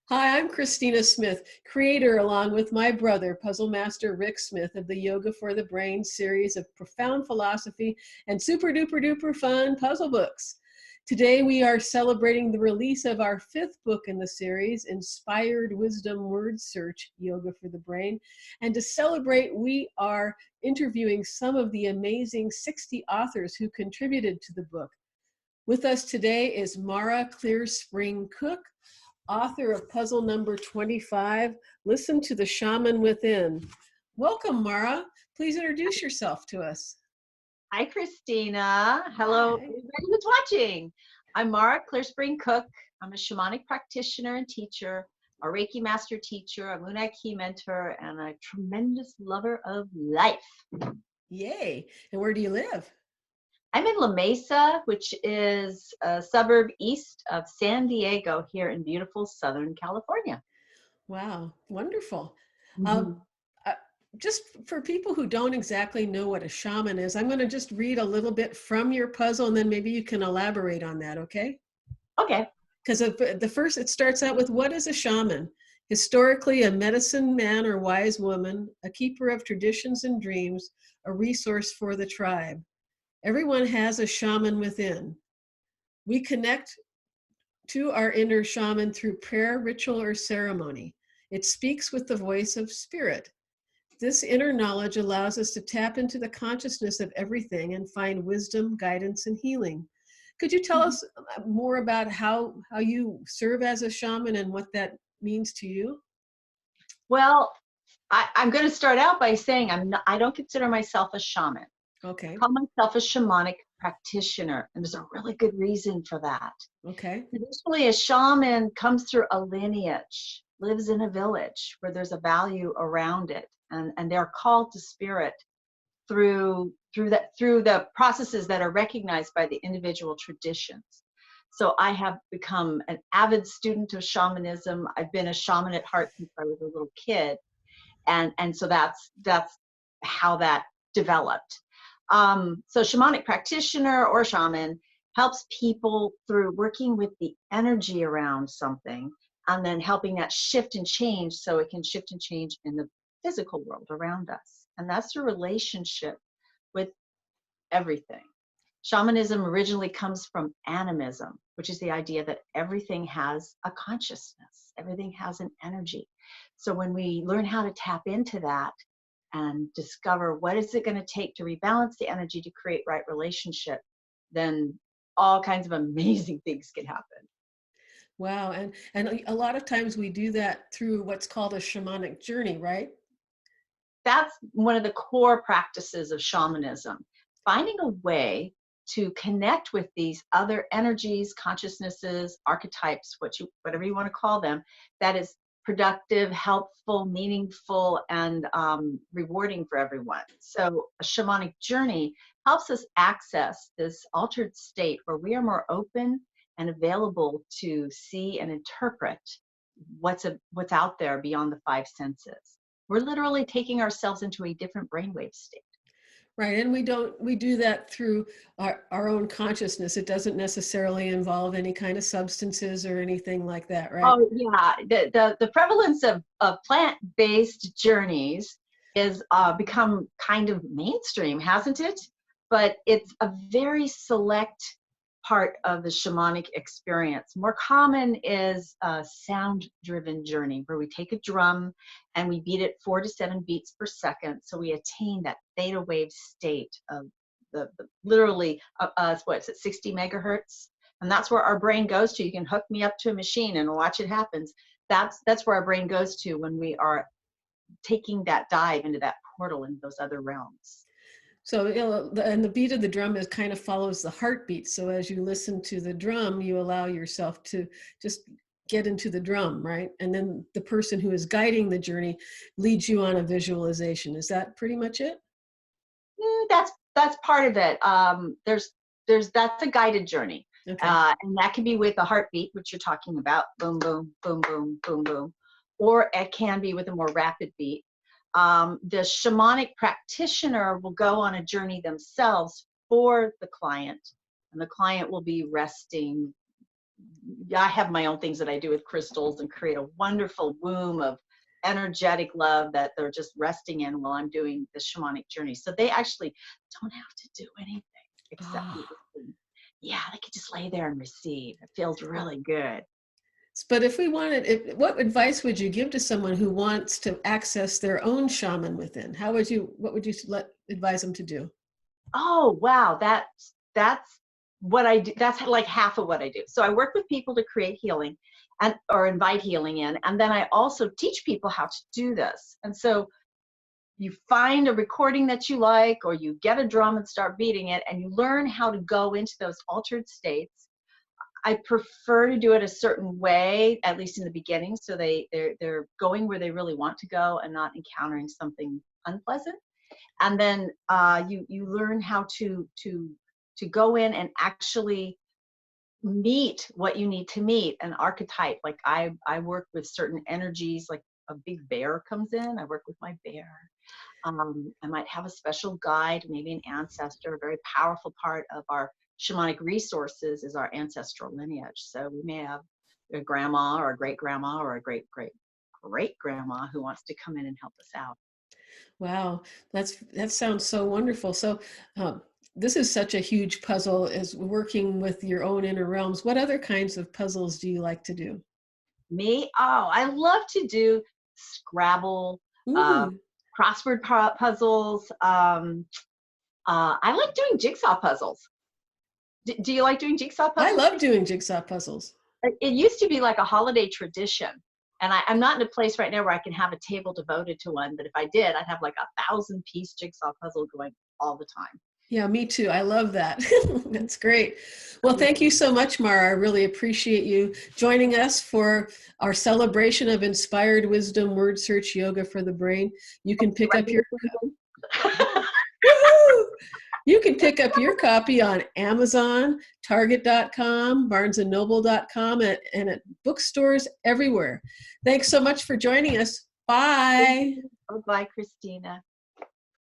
Hi, I'm Cristina Smith, creator along with my brother, puzzle master Rick Smith of the Yoga for the Brain series of profound philosophy and super duper duper fun puzzle books. Today we are celebrating the release of our fifth book in the series, Inspired Wisdom Word Search, Yoga for the Brain. And to celebrate, we are interviewing some of the amazing 60 authors who contributed to the book. With us today is Mara Clearspring Cook, author of puzzle number 25, Listen to the Shaman Within. Welcome, Mara. Please introduce yourself to us. Hi, Christina. Hello, Hi. everybody who's watching. I'm Mara Clearspring Cook. I'm a shamanic practitioner and teacher, a Reiki master teacher, a Moon Key mentor, and a tremendous lover of life. Yay. And where do you live? I'm in La Mesa, which is a suburb east of San Diego here in beautiful Southern California. Wow, wonderful. Mhm. Uh, just for people who don't exactly know what a shaman is, I'm going to just read a little bit from your puzzle and then maybe you can elaborate on that, okay? Okay. Because the first, it starts out with, what is a shaman? Historically, a medicine man or wise woman, a keeper of traditions and dreams, a resource for the tribe. Everyone has a shaman within. We connect to our inner shaman through prayer, ritual, or ceremony. It speaks with the voice of spirit. This inner knowledge allows us to tap into the consciousness of everything and find wisdom, guidance, and healing. Could you tell us more about how you serve as a shaman and what that means to you? Well, I'm going to start out by saying I don't consider myself a shaman. Okay. Call myself a shamanic practitioner, and there's a really good reason for that. Okay. Traditionally, a shaman comes through a lineage, lives in a village where there's a value around it, and they're called to spirit through the processes that are recognized by the individual traditions. So I have become an avid student of shamanism. I've been a shaman at heart since I was a little kid, and so that's how that developed. So shamanic practitioner or shaman helps people through working with the energy around something and then helping that shift and change so it can shift and change in the physical world around us. And that's the relationship with everything. Shamanism originally comes from animism, which is the idea that everything has a consciousness, everything has an energy. So when we learn how to tap into that and discover what is it going to take to rebalance the energy to create right relationship, then all kinds of amazing things can happen. Wow. And a lot of times we do that through what's called a shamanic journey, right? That's one of the core practices of shamanism, finding a way to connect with these other energies, consciousnesses, archetypes, whatever you want to call them, that is productive, helpful, meaningful, and rewarding for everyone. So a shamanic journey helps us access this altered state where we are more open and available to see and interpret what's out there beyond the five senses. We're literally taking ourselves into a different brainwave state. Right, and we do that through our own consciousness. It doesn't necessarily involve any kind of substances or anything like that, right? Oh yeah, the prevalence of plant-based journeys is become kind of mainstream, hasn't it? But it's a very select part of the shamanic experience. More common is a sound-driven journey where we take a drum and we beat it 4 to 7 beats per second, so we attain that theta wave state of the literally what's it, 60 megahertz. And that's where our brain goes to. You can hook me up to a machine and watch it happens. That's where our brain goes to when we are taking that dive into that portal into those other realms. So, and the beat of the drum is kind of follows the heartbeat. So as you listen to the drum, you allow yourself to just get into the drum, right? And then the person who is guiding the journey leads you on a visualization. Is that pretty much it? That's part of it. That's a guided journey, Okay. and that can be with a heartbeat, which you're talking about, boom, boom, boom, boom, boom, boom, or it can be with a more rapid beat. The shamanic practitioner will go on a journey themselves for the client, and the client will be resting, I have my own things that I do with crystals and create a wonderful womb of energetic love that they're just resting in while I'm doing the shamanic journey. So they actually don't have to do anything except Ah. listen. Yeah, they could just lay there and receive. It feels really good. But if we wanted, what advice would you give to someone who wants to access their own shaman within? What would you advise them to do? Oh, wow. That's what I do. That's like half of what I do. So I work with people to create healing and or invite healing in. And then I also teach people how to do this. And so you find a recording that you like, or you get a drum and start beating it, and you learn how to go into those altered states. I prefer to do it a certain way, at least in the beginning, so they're going where they really want to go and not encountering something unpleasant. And then you learn how to go in and actually meet what you need to meet, an archetype. Like I work with certain energies, like a big bear comes in, I work with my bear. I might have a special guide, maybe an ancestor. A very powerful part of our shamanic resources is our ancestral lineage. So we may have a grandma or a great grandma or a great great great grandma who wants to come in and help us out. Wow, that sounds so wonderful. So, um, this is such a huge puzzle. Is working with your own inner realms. What other kinds of puzzles do you like to do? Me, oh, I love to do Scrabble, uh, Ooh, crossword puzzles. I like doing jigsaw puzzles. Do you like doing jigsaw I puzzles? love doing jigsaw puzzles. It used to be like a holiday tradition. And I'm not in a place right now where I can have a table devoted to one, but if I did, I'd have like 1,000-piece jigsaw puzzle going all the time. Yeah, me too. I love that. That's great. Well, thank you so much, Mara. I really appreciate you joining us for our celebration of inspired wisdom, word search yoga for the brain. You can pick up your woohoo! You can pick up your copy on Amazon, Target.com, BarnesandNoble.com, and at bookstores everywhere. Thanks so much for joining us. Bye. Bye, Christina.